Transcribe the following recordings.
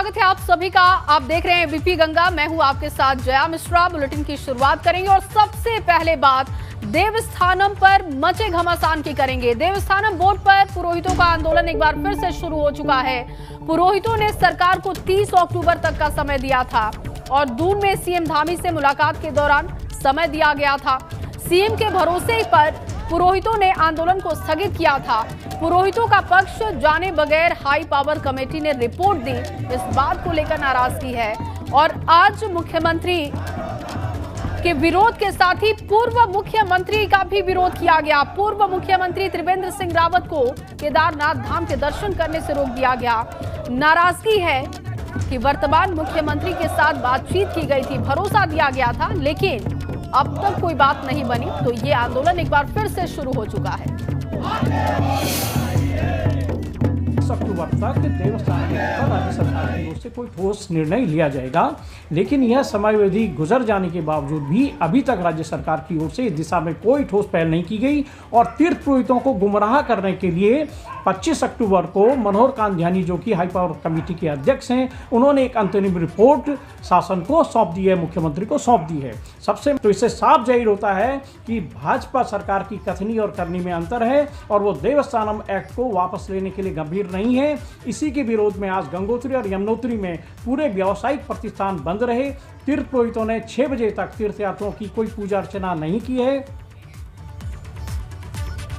स्वागत है आप सभी का। आप देख रहे हैं एबीपी गंगा। मैं हूं आपके साथ जया मिश्रा। बुलेटिन की शुरुआत करेंगे और सबसे पहले बात देवस्थानम पर मचे घमासान की करेंगे। देवस्थानम बोर्ड पर पुरोहितों का आंदोलन एक बार फिर से शुरू हो चुका है। पुरोहितों ने सरकार को 30 अक्टूबर तक का समय दिया था और दून में सीएम धामी से मुलाकात के दौरान समय दिया गया था। सीएम के भरोसे पर पुरोहितों ने आंदोलन को स्थगित किया था। पुरोहितों का पक्ष जाने बगैर हाई पावर कमेटी ने रिपोर्ट दी, इस बात को लेकर नाराजगी है। और आज मुख्यमंत्री के विरोध के साथ ही पूर्व मुख्यमंत्री का भी विरोध किया गया। पूर्व मुख्यमंत्री त्रिवेंद्र सिंह रावत को केदारनाथ धाम के दर्शन करने से रोक दिया गया। नाराजगी है कि वर्तमान मुख्यमंत्री के साथ बातचीत की गई थी, भरोसा दिया गया था, लेकिन अब तक कोई बात नहीं बनी, तो ये आंदोलन एक बार फिर से शुरू हो चुका है। अक्टूबर तक देवस्थान के ऊपर राज्य सरकार की ओर से कोई ठोस निर्णय लिया जाएगा, लेकिन यह समयावधि गुजर जाने के बावजूद भी अभी तक राज्य सरकार की ओर से इस दिशा में कोई ठोस पहल नहीं की गई। और तीर्थ पुरोहितों को गुमराह करने के लिए 25 अक्टूबर को मनोहर कांत ध्यानी, जो कि हाई पावर कमेटी के अध्यक्ष हैं, उन्होंने एक अंतरिम रिपोर्ट शासन को सौंप दी है, मुख्यमंत्री को सौंप दी है। सबसे तो इससे साफ जाहिर होता है कि भाजपा सरकार की कथनी और करनी में अंतर है और वो देवस्थानम एक्ट को वापस लेने के लिए गंभीर नहीं है। इसी के विरोध में आज गंगोत्री और यमुनोत्री में पूरे व्यावसायिक प्रतिष्ठान बंद रहे। तीर्थ पुरोहितों ने 6 बजे तक तीर्थयात्रियों की कोई पूजा अर्चना नहीं की है।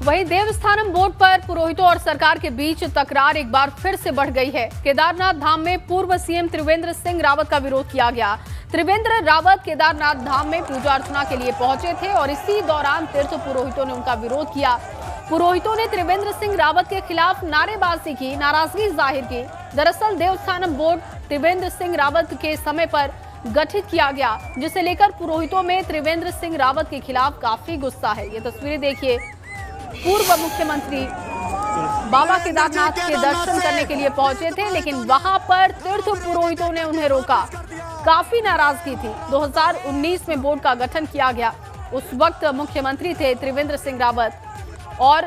वहीं देवस्थानम बोर्ड पर पुरोहितों और सरकार के बीच तकरार एक बार फिर से बढ़ गई है। केदारनाथ धाम में पूर्व सीएम त्रिवेंद्र सिंह रावत का विरोध किया गया। त्रिवेंद्र रावत केदारनाथ धाम में पूजा अर्चना के लिए पहुंचे थे और इसी दौरान तीर्थ पुरोहितों ने उनका विरोध किया। पुरोहितों ने त्रिवेंद्र सिंह रावत के खिलाफ नारेबाजी की, नाराजगी जाहिर की। दरअसल देवस्थानम बोर्ड त्रिवेंद्र सिंह रावत के समय पर गठित किया गया, जिसे लेकर पुरोहितों में त्रिवेंद्र सिंह रावत के खिलाफ काफी गुस्सा है। ये तस्वीरें देखिए, पूर्व मुख्यमंत्री बाबा केदारनाथ के दर्शन करने के लिए पहुंचे थे, लेकिन वहां पर तीर्थ पुरोहितों ने उन्हें रोका। काफी नाराजगी थी। 2019 में बोर्ड का गठन किया गया। उस वक्त मुख्यमंत्री थे त्रिवेंद्र सिंह रावत और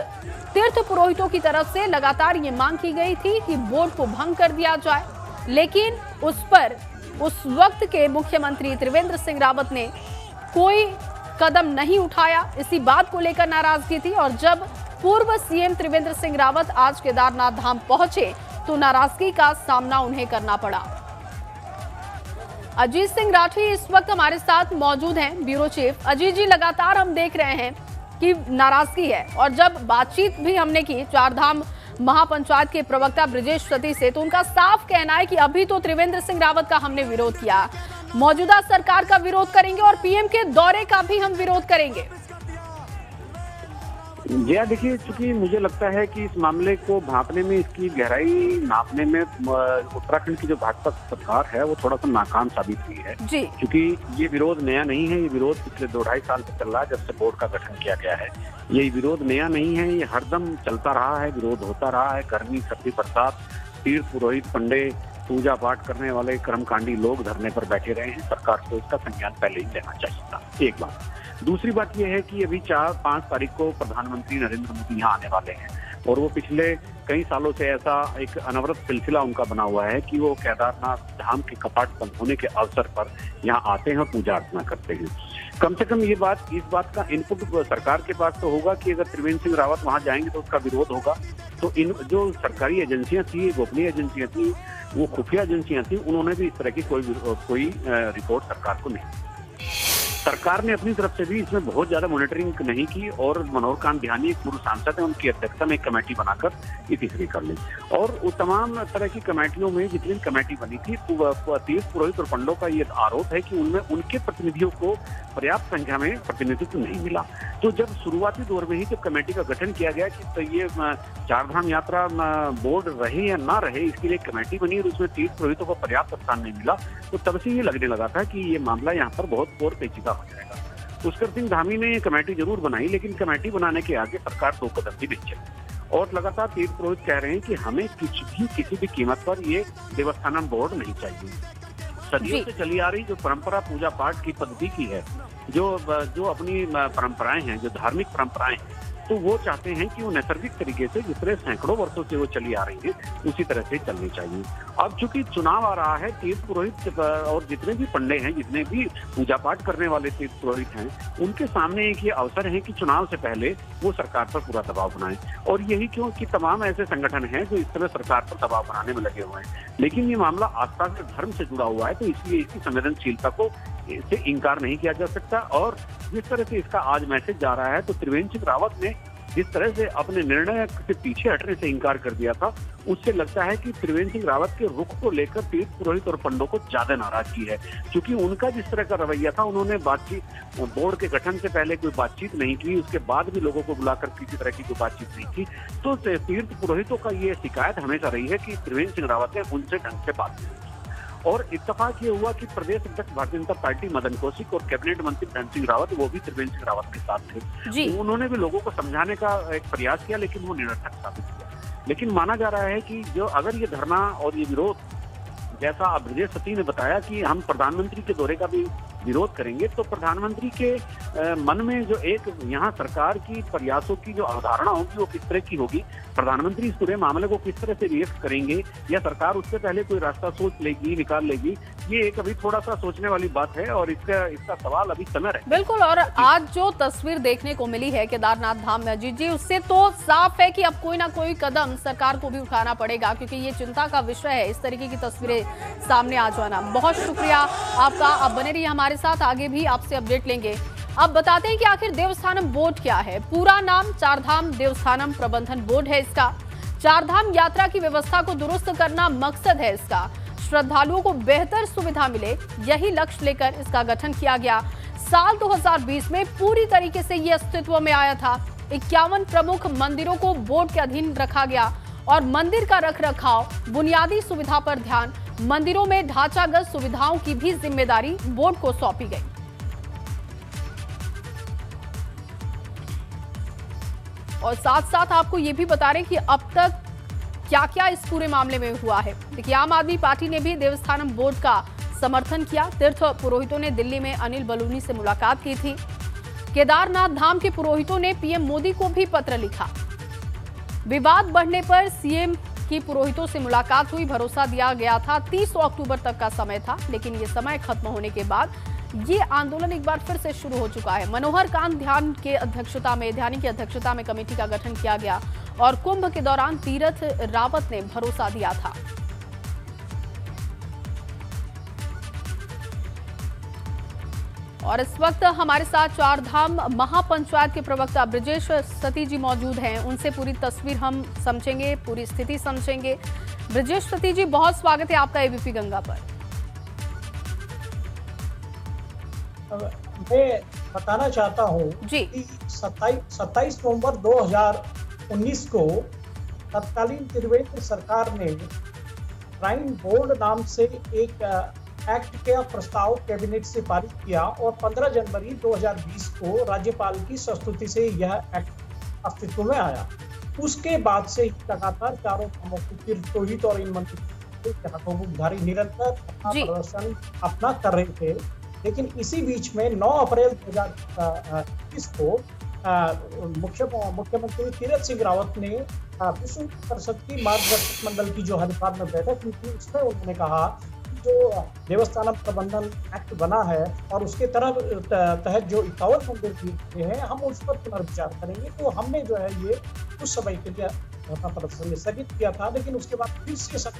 तीर्थ पुरोहितों की तरफ से लगातार ये मांग की गई थी कि बोर्ड को भंग कर दिया जाए, लेकिन उस पर उस वक्त के मुख्यमंत्री त्रिवेंद्र सिंह रावत ने कोई कदम नहीं उठाया। इसी बात को लेकर नाराजगी थी और जब पूर्व सीएम त्रिवेंद्र सिंह रावत आज केदारनाथ धाम पहुंचे तो नाराजगी का सामना उन्हें करना पड़ा। अजीत सिंह राठी इस वक्त हमारे साथ मौजूद हैं, ब्यूरो चीफ। अजीत जी, लगातार हम देख रहे हैं कि नाराजगी है और जब बातचीत भी हमने की चारधाम महापंचायत के प्रवक्ता ब्रजेश सती से, तो उनका साफ कहना है कि अभी तो त्रिवेंद्र सिंह रावत का हमने विरोध किया, मौजूदा सरकार का विरोध करेंगे और पीएम के दौरे का भी हम विरोध करेंगे। जी देखिए, चूंकि मुझे लगता है कि इस मामले को भांपने में, इसकी गहराई नापने में उत्तराखंड की जो भाजपा सरकार है वो थोड़ा सा नाकाम साबित हुई है। जी, क्योंकि ये विरोध नया नहीं है। ये विरोध पिछले 2-2.5 साल से चल रहा है, जब से बोर्ड का गठन किया गया है। ये विरोध नया नहीं है, ये हरदम चलता रहा है, विरोध होता रहा है। गर्मी, सर्दी, बरसात, तीर्थ पुरोहित, पंडे, पूजा पाठ करने वाले कर्मकांडी लोग धरने पर बैठे रहे हैं। सरकार को इसका संज्ञान पहले ही लेना चाहिए था, एक बात। दूसरी बात यह है कि अभी 4-5 तारीख को प्रधानमंत्री नरेंद्र मोदी यहाँ आने वाले हैं और वो पिछले कई सालों से ऐसा एक अनवरत सिलसिला उनका बना हुआ है कि वो केदारनाथ धाम के कपाट बंद होने के अवसर पर यहाँ आते हैं और पूजा अर्चना करते हैं। कम से कम इस बात का इनपुट सरकार के पास तो होगा कि अगर त्रिवेंद्र सिंह रावत वहाँ जाएंगे तो उसका विरोध होगा। तो इन जो सरकारी एजेंसियां थी, गोपनीय एजेंसियां थी, वो खुफिया एजेंसियां थी, उन्होंने भी इस तरह की कोई रिपोर्ट सरकार को नहीं। सरकार ने अपनी तरफ से भी इसमें बहुत ज्यादा मॉनिटरिंग नहीं की और मनोहर कांत ध्यानी, एक पूर्व सांसद है, उनकी अध्यक्षता में एक कमेटी बनाकर ये तीसरी कर ली। और वो तमाम तरह की कमेटियों में जितनी कमेटी बनी थी, तीर्थ पुरोहित और पंडों का ये आरोप है कि उनमें उनके प्रतिनिधियों को पर्याप्त संख्या में प्रतिनिधित्व नहीं मिला। तो जब शुरुआती दौर में ही जब कमेटी का गठन किया गया कि तो ये चारधाम यात्रा बोर्ड रहे या ना रहे, इसके लिए कमेटी बनी और उसमें तीर्थ पुरोहितों को पर्याप्त स्थान नहीं मिला, तो तब से ये लगने लगा था कि ये मामला यहाँ पर बहुत और पेचीदा हो जाएगा। पुष्कर सिंह धामी ने कमेटी जरूर बनाई, लेकिन कमेटी बनाने के आगे सरकार 2 कदम भी नहीं चली और लगातार तीर्थ पुरोहित कह रहे हैं कि हमें किसी भी कीमत पर ये देवस्थानम बोर्ड नहीं चाहिए। सदियों से चली आ रही जो परंपरा पूजा पाठ की पद्धति की है, जो अपनी परंपराएं हैं, जो धार्मिक परंपराएं हैं, तो वो चाहते हैं कि वो नैसर्गिक तरीके से जिस तरह सैकड़ों वर्षों से वो चली आ रही है उसी तरह से चलनी चाहिए। अब चूंकि चुनाव आ रहा है, तीर्थ पुरोहित और जितने भी पंडे हैं, जितने भी पूजा पाठ करने वाले तीर्थ पुरोहित हैं, उनके सामने एक ये अवसर है कि चुनाव से पहले वो सरकार पर पूरा दबाव बनाएं। और यही क्यों कि तमाम ऐसे संगठन हैं जो इस तरह सरकार पर दबाव बनाने में लगे हुए हैं। लेकिन ये मामला आस्था के धर्म से जुड़ा हुआ है, तो इसलिए इसकी संवेदनशीलता को से इनकार नहीं किया जा सकता। और जिस तरह से इसका आज मैसेज जा रहा है, तो त्रिवेंद्र सिंह रावत ने जिस तरह से अपने निर्णय से पीछे हटने से इनकार कर दिया था, उससे लगता है कि त्रिवेंद्र सिंह रावत के रुख को लेकर तीर्थ पुरोहित और पंडों को ज्यादा नाराजगी है। क्योंकि उनका जिस तरह का रवैया था, उन्होंने बातचीत बोर्ड के गठन से पहले कोई बातचीत नहीं की, उसके बाद भी लोगों को बुलाकर किसी तरह की कोई बातचीत नहीं की। तो तीर्थ पुरोहितों का ये शिकायत हमेशा रही है कि त्रिवेंद्र सिंह रावत ने उनसे ढंग से बात नहीं की। और इत्तेफाक ये हुआ कि प्रदेश अध्यक्ष भारतीय जनता पार्टी मदन कौशिक और कैबिनेट मंत्री धन सिंह रावत, वो भी त्रिवेंद्र सिंह रावत के साथ थे। उन्होंने भी लोगों को समझाने का एक प्रयास किया, लेकिन वो निरर्थक साबित हुआ। लेकिन माना जा रहा है कि जो अगर ये धरना और ये विरोध, जैसा ब्रजेश सती ने बताया कि हम प्रधानमंत्री के दौरे का भी विरोध करेंगे, तो प्रधानमंत्री के मन में जो एक यहाँ सरकार की प्रयासों की जो अवधारणा होगी वो किस तरह की होगी, प्रधानमंत्री इस पूरे मामले को किस तरह से रिएक्ट करेंगे, या सरकार उससे पहले कोई रास्ता सोच लेगी, निकाल लेगी, ये एक अभी थोड़ा सा सोचने वाली बात है। और इसका सवाल अभी समय है। बिल्कुल। और आज जो तस्वीर देखने को मिली है केदारनाथ धाम में, अजीत जी, उससे तो साफ है कि अब कोई ना कोई कदम सरकार को भी उठाना पड़ेगा, क्योंकि ये चिंता का विषय है इस तरीके की तस्वीरें सामने आ जाना। बहुत शुक्रिया आपका। आप बने रहिए हमारे साथ, आगे भी आपसे अपडेट लेंगे। अब बताते हैं कि आखिर देवस्थानम बोर्ड क्या है। पूरा नाम चारधाम देवस्थानम प्रबंधन बोर्ड है इसका। चारधाम यात्रा की व्यवस्था को दुरुस्त करना मकसद है इसका। श्रद्धालुओं को बेहतर सुविधा मिले, यही लक्ष्य लेकर इसका गठन किया गया। साल 2020 में पूरी तरीके से ये अस्तित्व में आया था। 51 प्रमुख मंदिरों को बोर्ड के अधीन रखा गया और मंदिर का रखरखाव, बुनियादी सुविधा पर ध्यान, मंदिरों में ढांचागत सुविधाओं की भी जिम्मेदारी बोर्ड को सौंपी गई। और साथ साथ आपको ये भी बता रहे हैं कि अब तक क्या क्या इस पूरे मामले में हुआ है। देखिए, आम आदमी पार्टी ने भी देवस्थानम बोर्ड का समर्थन किया। तीर्थ पुरोहितों ने दिल्ली में अनिल बलूनी से मुलाकात की थी। केदारनाथ धाम के पुरोहितों ने पीएम मोदी को भी पत्र लिखा। विवाद बढ़ने पर सीएम की पुरोहितों से मुलाकात हुई। भरोसा दिया गया था 30 अक्टूबर तक का समय था, लेकिन ये समय खत्म होने के बाद ये आंदोलन एक बार फिर से शुरू हो चुका है। मनोहर कांत ध्यानी की अध्यक्षता में कमेटी का गठन किया गया और कुंभ के दौरान तीर्थ रावत ने भरोसा दिया था। और इस वक्त हमारे साथ चारधाम महापंचायत के प्रवक्ता ब्रजेश सती जी मौजूद हैं। उनसे पूरी तस्वीर हम समझेंगे, पूरी स्थिति समझेंगे। ब्रजेश सती जी, बहुत स्वागत है आपका एबीपी गंगा पर। मैं बताना चाहता हूँ कि 27 नवंबर 2019 को तत्कालीन त्रिवेंद्र सरकार ने श्राइन बोर्ड नाम से एक एक्ट का प्रस्ताव कैबिनेट से पारित किया और 15 जनवरी 2020 को राज्यपाल की संस्तुति से यह एक्ट अस्तित्व में आया। उसके बाद से ही लगातार चारों धामों के तीर्थ पुरोहित और इन मंत्री निरंतर अपना प्रदर्शन अपना कर रहे थे। लेकिन इसी बीच में 9 अप्रैल 2021 को मुख्यमंत्री तीर्थ सिंह रावत ने विश्व परिषद की मार्गदर्शक मंडल की जो हरिद्वार में बैठक हुई थी, उसमें उन्होंने कहा जो देवस्थानम प्रबंधन एक्ट बना है और उसके तहत जो 51 मंदिर किए हैं, हम उस पर पुनर्विचार करेंगे। तो हमने जो है ये उस समय के लिए प्रदर्शन स्थगित किया था, लेकिन उसके बाद फिर से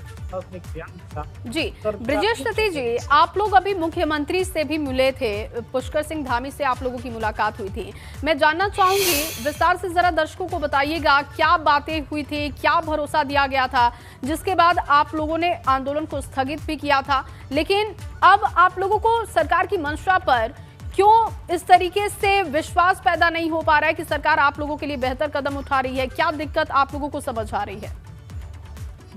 जी। ब्रजेश सती जी, आप लोग अभी मुख्यमंत्री से भी मिले थे, पुष्कर सिंह धामी से आप लोगों की मुलाकात हुई थी। मैं जानना चाहूंगी, विस्तार से जरा दर्शकों को बताइएगा क्या बातें हुई थी, क्या भरोसा दिया गया था, जिसके बाद आप लोगों ने आंदोलन को स्थगित भी किया था। लेकिन अब आप लोगों को सरकार की मंशा पर क्यों इस तरीके से विश्वास पैदा नहीं हो पा रहा है कि सरकार आप लोगों के लिए बेहतर कदम उठा रही है? क्या दिक्कत आप लोगों को समझ आ रही है?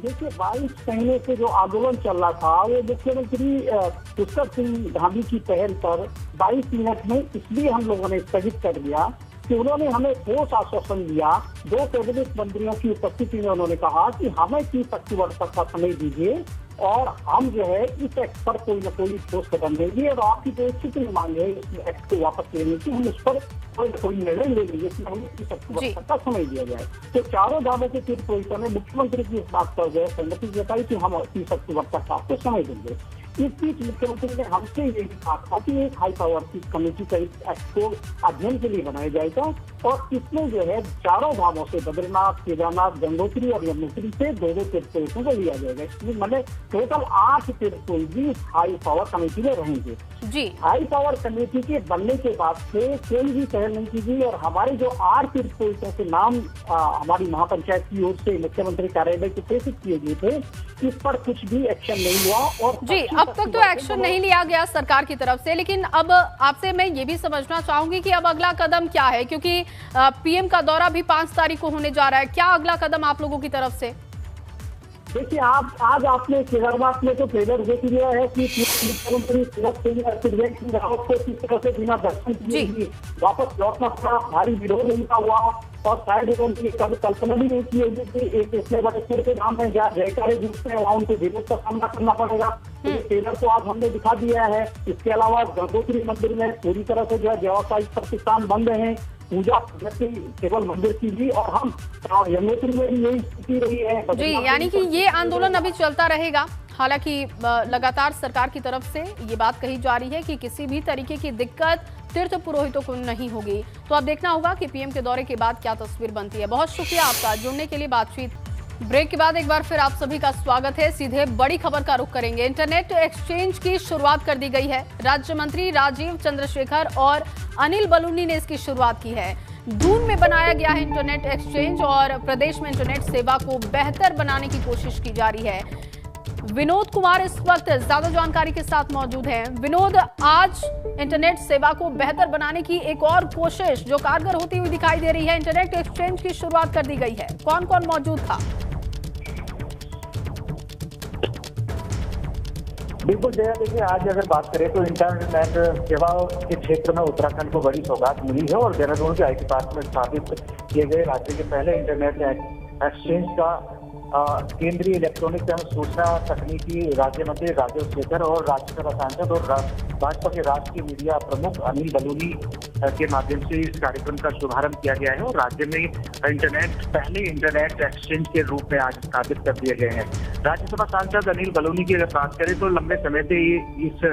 देखिए, 22 महीने से जो आंदोलन चल रहा था, वो मुख्यमंत्री पुष्कर सिंह धामी की पहल पर 22 मिनट में इसलिए हम लोगों ने स्थगित कर दिया कि उन्होंने हमें ठोस आश्वासन दिया। 2 कैबिनेट मंत्रियों की उपस्थिति में उन्होंने कहा कि हमें 30 अक्टूबर तक का समय दीजिए, और हम जो है इस एक्ट पर कोई न कोई ठोस कदम लेंगे और आपकी जो स्थिति मांग है इस एक्ट को वापस लेने की, हम उस पर कोई न कोई निर्णय ले लेंगे इसमें हमें इस एक्ट का समय दिया जाए। तो चारों दावों के तीर्थ पुरोहितों ने मुख्यमंत्री की इस बात पर जो है सहमति जताई कि हम 30 अक्टूबर तक आपको समय देंगे। इस बीच मुख्यमंत्री ने हमसे ये भी कहा था कि एक हाई पावर की कमेटी का इस एक्ट को अध्ययन के लिए बनाया जाएगा और इसमें जो है चारों धामों से बद्रीनाथ, केदारनाथ, गंगोत्री और यमुनोत्री से 2-2 तीर्थपुरुषों को लिया जाएगा। इसमें मैंने टोटल 8 तीर्थपुरुष भी हई पावर कमेटी में रहेंगे जी। हाई पावर कमेटी के बनने के बाद से कोई भी पहल नहीं की गई और हमारे जो 8 तीर्थपुरुषों के नाम हमारी महापंचायत की ओर से मुख्यमंत्री कार्यालय को प्रेषित किए गए थे, इस पर कुछ भी एक्शन नहीं हुआ। और जी, अब तक तो एक्शन नहीं लिया गया सरकार की तरफ से, लेकिन अब आपसे मैं ये भी समझना चाहूंगी कि अब अगला कदम क्या है, क्योंकि पीएम का दौरा भी 5 तारीख को होने जा रहा है। क्या अगला कदम आप लोगों की तरफ से? देखिए, आज आपने केदारनाथ में तो ट्रेलर देख लिया है कि मुख्यमंत्री त्रिवेंद्र सिंह रावत को किस तरह से बिना दर्शन किए वापस लौटना पड़ा, भारी विरोध उनका हुआ और शायद उन्होंने कभी कल्पना भी नहीं की होगी कि एक इतने बड़े सिर के नाम है जहाँ जयकारे जीतते हैं वहाँ उनको विरोध का सामना करना पड़ेगा। तो ट्रेलर को आज हमने दिखा दिया है। इसके अलावा गंगोत्री मंदिर में पूरी तरह से जो है व्यावसायिक प्रतिष्ठान बंद है, पूजा केवल मंदिर की भी, और हम यमुनोत्री में भी यही स्थिति रही है जी। यानी कि ये आंदोलन अभी चलता रहेगा। हालांकि लगातार सरकार की तरफ से ये बात कही जा रही है कि किसी भी तरीके की दिक्कत तीर्थ पुरोहितों को नहीं होगी। तो अब देखना होगा कि पीएम के दौरे के बाद क्या तस्वीर बनती है। बहुत शुक्रिया आपका जुड़ने के लिए बातचीत। ब्रेक के बाद एक बार फिर आप सभी का स्वागत है। सीधे बड़ी खबर का रुख करेंगे। इंटरनेट एक्सचेंज की शुरुआत कर दी गई है। राज्य मंत्री राजीव चंद्रशेखर और अनिल बलूनी ने इसकी शुरुआत की है। दून में बनाया गया है इंटरनेट एक्सचेंज और प्रदेश में इंटरनेट सेवा को बेहतर बनाने की कोशिश की जा रही है। विनोद कुमार इस वक्त ज्यादा जानकारी के साथ मौजूद हैं। विनोद, आज इंटरनेट सेवा को बेहतर बनाने की एक और कोशिश जो कारगर होती हुई दिखाई दे रही है, इंटरनेट एक्सचेंज की शुरुआत कर दी गई है। कौन कौन मौजूद था? बिल्कुल जया, देखिए आज अगर बात करें तो इंटरनेट सेवा के क्षेत्र में उत्तराखंड को बड़ी सौगात मिली है और देहरादून के आईटी पार्क में स्थापित किए गए राज्य के पहले इंटरनेट एक्सचेंज का केंद्रीय इलेक्ट्रॉनिक्स एवं सूचना तकनीकी राज्य मंत्री राजीव शेखर और राज्यसभा सांसद और भाजपा के राष्ट्रीय मीडिया प्रमुख अनिल बलूनी के माध्यम से इस कार्यक्रम का शुभारंभ किया गया है और राज्य में पहले इंटरनेट एक्सचेंज के रूप में आज स्थापित कर दिए गए हैं। राज्यसभा सांसद अनिल बलूनी की अगर बात करें तो लंबे समय से इस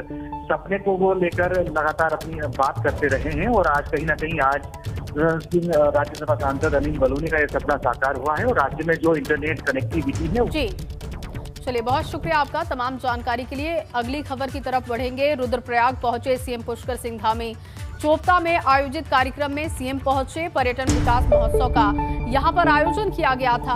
सपने को वो लेकर लगातार अपनी बात करते रहे हैं और आज कहीं ना कहीं आज राज्यसभा सांसद अनिल बलूनी का यह सपना साकार हुआ है और राज्य में जो इंटरनेट कनेक्टिविटी है जी। चलिए, बहुत शुक्रिया आपका तमाम जानकारी के लिए। अगली खबर की तरफ बढ़ेंगे। रुद्रप्रयाग पहुंचे सीएम पुष्कर सिंह धामी। चोपता में आयोजित कार्यक्रम में सीएम पहुंचे। पर्यटन विकास महोत्सव का यहां पर आयोजन किया गया था।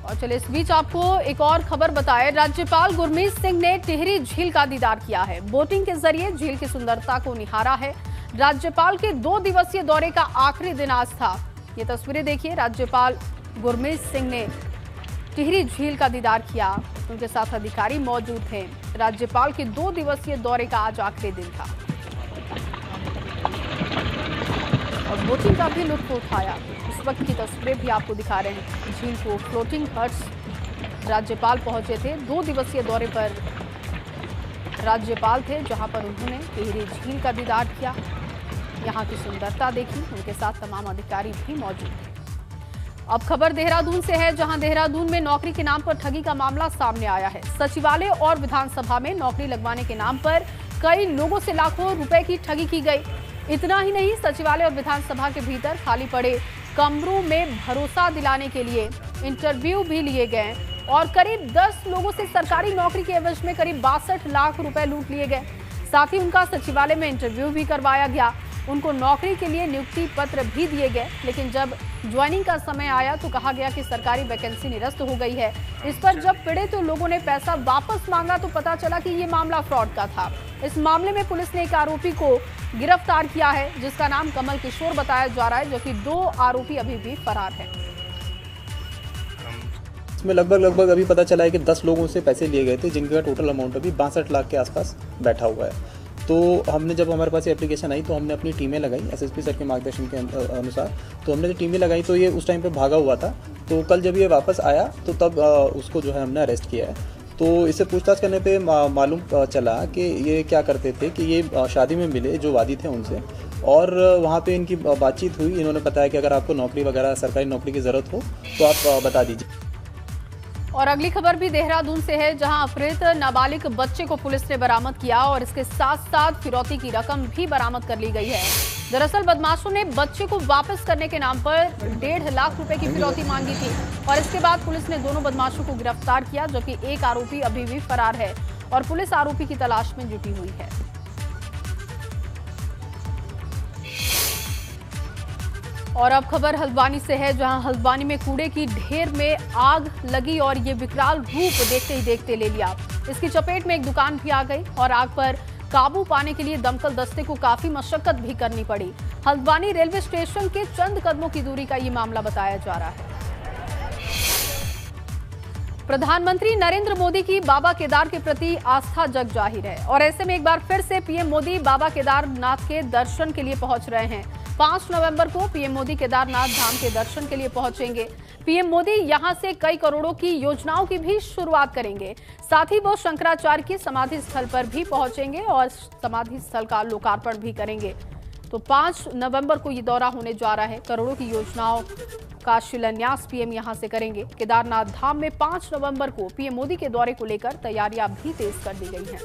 और चलिए, इस बीच आपको एक और खबर बताएं। राज्यपाल गुरमीत सिंह ने टिहरी झील का दीदार किया है। बोटिंग के जरिए झील की सुंदरता को निहारा है। राज्यपाल के 2 दिवसीय दौरे का आखिरी दिन आज था। ये तस्वीरें देखिए, राज्यपाल गुरमीत सिंह ने टिहरी झील का दीदार किया। उनके साथ अधिकारी मौजूद थे। राज्यपाल के 2 दिवसीय दौरे का आज आखिरी दिन था और बोटिंग का भी लुत्फ उठाया। इस वक्त की तस्वीरें भी आपको दिखा रहे हैं। झील को फ्लोटिंग हट्स राज्यपाल पहुंचे थे। 2 दिवसीय दौरे पर राज्यपाल थे जहां पर उन्होंने टिहरी झील का दीदार किया, यहाँ की सुंदरता देखी। उनके साथ तमाम अधिकारी भी मौजूद थे। अब खबर देहरादून से है, जहां देहरादून में नौकरी के नाम पर ठगी का मामला सामने आया है। सचिवालय और विधानसभा में नौकरी लगवाने के नाम पर कई लोगों से लाखों रुपए की ठगी की गई। इतना ही नहीं, सचिवालय और विधानसभा के भीतर खाली पड़े कमरों में भरोसा दिलाने के लिए इंटरव्यू भी लिए गए और करीब 10 लोगों से सरकारी नौकरी के एवज में करीब 62 लाख रुपए लूट लिए गए। साथ ही उनका सचिवालय में इंटरव्यू भी करवाया गया। उनको नौकरी के लिए नियुक्ति पत्र भी दिए गए, लेकिन जब ज्वाइनिंग का समय आया तो कहा गया कि सरकारी वैकेंसी निरस्त हो गई है। इस पर जब पीड़ित लोगों ने पैसा वापस मांगा तो पता चला कि ये मामला फ्रॉड का था। इस मामले में पुलिस ने एक आरोपी को गिरफ्तार किया है, जिसका नाम कमल किशोर बताया जा रहा है, जबकि 2 आरोपी अभी भी फरार है। इसमें लगभग अभी पता चला है कि 10 लोगों से पैसे लिए गए थे, जिनका टोटल अमाउंट अभी 62 लाख के आसपास बैठा हुआ है। तो हमने जब हमारे पास एप्लीकेशन आई तो हमने अपनी टीमें लगाई एसएसपी सर के मार्गदर्शन के अनुसार। तो हमने जो टीमें लगाई तो ये उस टाइम पे भागा हुआ था। तो कल जब ये वापस आया तो तब उसको जो है हमने अरेस्ट किया है। तो इससे पूछताछ करने पे मालूम चला कि ये क्या करते थे कि ये शादी में मिले जो वादी थे उनसे, और वहाँ पे इनकी बातचीत हुई। इन्होंने बताया कि अगर आपको नौकरी वगैरह सरकारी नौकरी की ज़रूरत हो तो आप बता दीजिए। और अगली खबर भी देहरादून से है, जहां अपहृत नाबालिग बच्चे को पुलिस ने बरामद किया और इसके साथ साथ फिरौती की रकम भी बरामद कर ली गई है। दरअसल बदमाशों ने बच्चे को वापस करने के नाम पर 1.5 लाख रुपए की फिरौती मांगी थी और इसके बाद पुलिस ने दोनों बदमाशों को गिरफ्तार किया, जबकि एक आरोपी अभी भी फरार है और पुलिस आरोपी की तलाश में जुटी हुई है। और अब खबर हल्द्वानी से है, जहां हल्द्वानी में कूड़े की ढेर में आग लगी और ये विकराल रूप देखते ही देखते ले लिया। इसकी चपेट में एक दुकान भी आ गई और आग पर काबू पाने के लिए दमकल दस्ते को काफी मशक्कत भी करनी पड़ी। हल्द्वानी रेलवे स्टेशन के चंद कदमों की दूरी का ये मामला बताया जा रहा है। प्रधानमंत्री नरेंद्र मोदी की बाबा केदार के प्रति आस्था जग जाहिर है और ऐसे में एक बार फिर से पीएम मोदी बाबा केदारनाथ के दर्शन के लिए पहुंच रहे हैं। 5 नवंबर को पीएम मोदी केदारनाथ धाम के दर्शन के लिए पहुंचेंगे। पीएम मोदी यहां से कई करोड़ों की योजनाओं की भी शुरुआत करेंगे। साथ ही वो शंकराचार्य की समाधि स्थल पर भी पहुंचेंगे और समाधि स्थल का लोकार्पण भी करेंगे। तो 5 नवंबर को ये दौरा होने जा रहा है। करोड़ों की योजनाओं का शिलान्यास पीएम यहां से करेंगे। केदारनाथ धाम में 5 नवंबर को पीएम मोदी के दौरे को लेकर तैयारियां भी तेज कर दी गई हैं।